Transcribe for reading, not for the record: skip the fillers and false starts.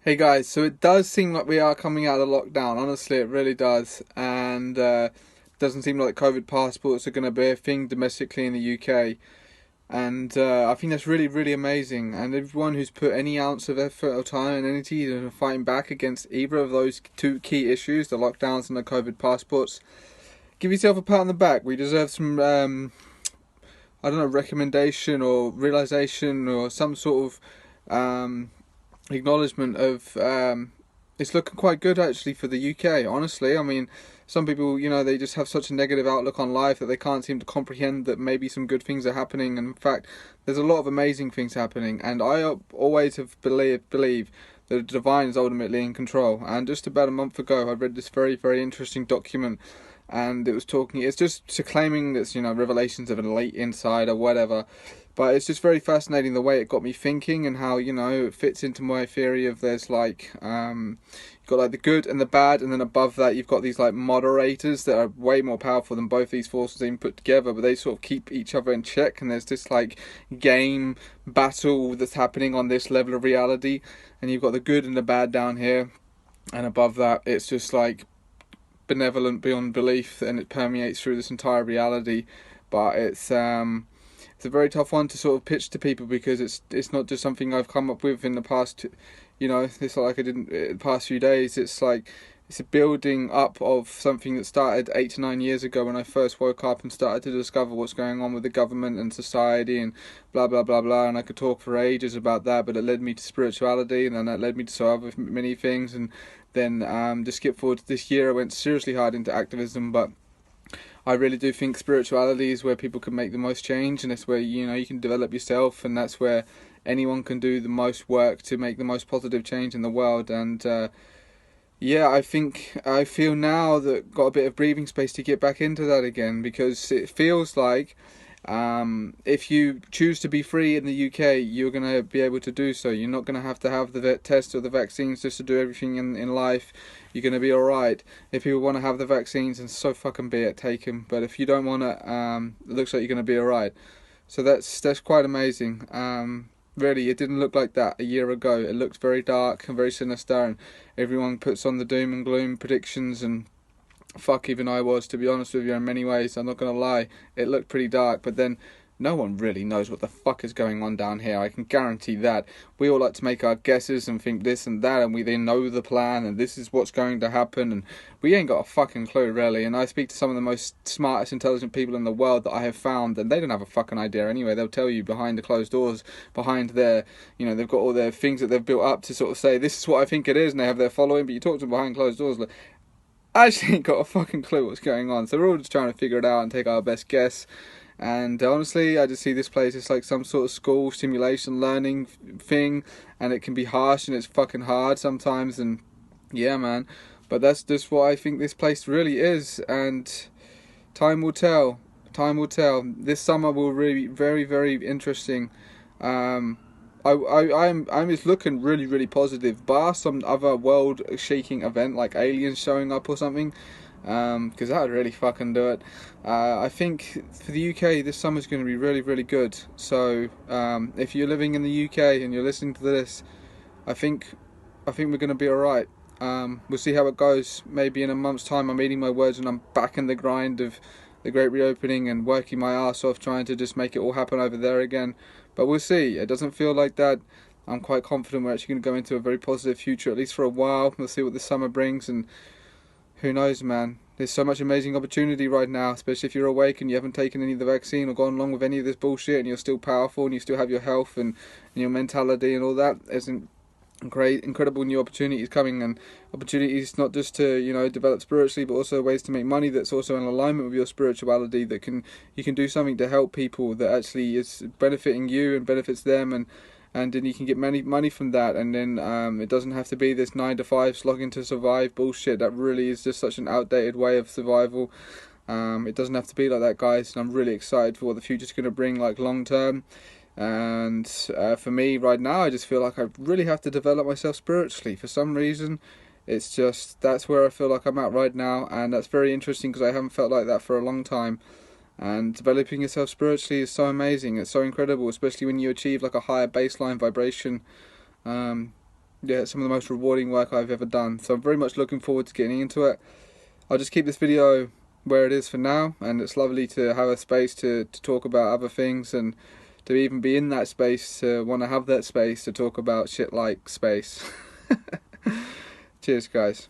Hey guys, so it does seem like we are coming out of lockdown. Honestly, it really does, and doesn't seem like COVID passports are going to be a thing domestically in the UK. And I think that's really, really amazing. And everyone who's put any ounce of effort or time and energy into fighting back against either of those two key issues, the lockdowns and the COVID passports, give yourself a pat on the back. We deserve some, I don't know, recommendation or realization or some sort of acknowledgement of it's looking quite good actually for the UK. Honestly, I mean, some people, they just have such a negative outlook on life that they can't seem to comprehend that maybe some good things are happening. And in fact, there's a lot of amazing things happening. And I always have believe that the divine is ultimately in control. And just about a month ago, I read this very, very interesting document. And it's just claiming that's, revelations of an elite inside or whatever. But it's just very fascinating the way it got me thinking and how, it fits into my theory of there's you've got like the good and the bad, and then above that you've got these like moderators that are way more powerful than both these forces even put together, but they sort of keep each other in check, and there's this like game battle that's happening on this level of reality, and you've got the good and the bad down here, and above that it's just like benevolent beyond belief, and it permeates through this entire reality. But it's a very tough one to sort of pitch to people because it's not just something I've come up with in the past, it's not like I didn't in the past few days. It's like it's a building up of something that started 8 to 9 years ago when I first woke up and started to discover what's going on with the government and society and blah blah blah blah. And I could talk for ages about that, but it led me to spirituality, and then that led me to so other many things. And then to skip forward to this year, I went seriously hard into activism, but I really do think spirituality is where people can make the most change, and it's where you can develop yourself, and that's where anyone can do the most work to make the most positive change in the world. And yeah, I feel now that got a bit of breathing space to get back into that again, because it feels like if you choose to be free in the UK, you're going to be able to do so. You're not going to have the vet test or the vaccines just to do everything in life. You're going to be alright. If people want to have the vaccines, and so fucking be it, take them. But if you don't want to, it looks like you're going to be alright. So that's quite amazing. Really, it didn't look like that a year ago. It looked very dark and very sinister, and everyone puts on the doom and gloom predictions, and fuck, even I was, to be honest with you, in many ways. I'm not gonna lie, it looked pretty dark, but then no one really knows what the fuck is going on down here. I can guarantee that. We all like to make our guesses and think this and that, and we then know the plan, and this is what's going to happen, and we ain't got a fucking clue, really. And I speak to some of the most smartest, intelligent people in the world that I have found, and they don't have a fucking idea anyway. They'll tell you behind the closed doors, behind their, they've got all their things that they've built up to sort of say, this is what I think it is, and they have their following, but you talk to them behind closed doors, like, I actually ain't got a fucking clue what's going on. So we're all just trying to figure it out and take our best guess. And honestly, I just see this place as like some sort of school simulation learning thing, and it can be harsh and it's fucking hard sometimes. And yeah, man, but that's just what I think this place really is. And time will tell. Time will tell. This summer will really be very, very interesting. I'm just looking really, really positive, bar some other world-shaking event like aliens showing up or something, because that would really fucking do it. I think for the UK, this summer's going to be really, really good. So if you're living in the UK and you're listening to this, I think we're going to be alright. We'll see how it goes. Maybe in a month's time I'm eating my words and I'm back in the grind of the great reopening and working my ass off trying to just make it all happen over there again. But we'll see. It doesn't feel like that. I'm quite confident we're actually going to go into a very positive future, at least for a while. We'll see what the summer brings, and who knows, man. There's so much amazing opportunity right now, especially if you're awake and you haven't taken any of the vaccine or gone along with any of this bullshit, and you're still powerful and you still have your health and your mentality and all that. Isn't great, incredible new opportunities coming, and opportunities not just to develop spiritually, but also ways to make money that's also in alignment with your spirituality, that you can do something to help people that actually is benefiting you and benefits them, and then you can get money from that, and then it doesn't have to be this 9 to 5 slogging to survive bullshit. That really is just such an outdated way of survival. It doesn't have to be like that, guys, and I'm really excited for what the future's going to bring, like long term. And for me right now, I just feel like I really have to develop myself spiritually. For some reason, it's just, that's where I feel like I'm at right now, and that's very interesting because I haven't felt like that for a long time. And developing yourself spiritually is so amazing. It's so incredible, especially when you achieve like a higher baseline vibration. yeah, some of the most rewarding work I've ever done. So I'm very much looking forward to getting into it. I'll just keep this video where it is for now, and it's lovely to have a space to talk about other things, and to even be in that space, to want to have that space to talk about shit like space. Cheers, guys.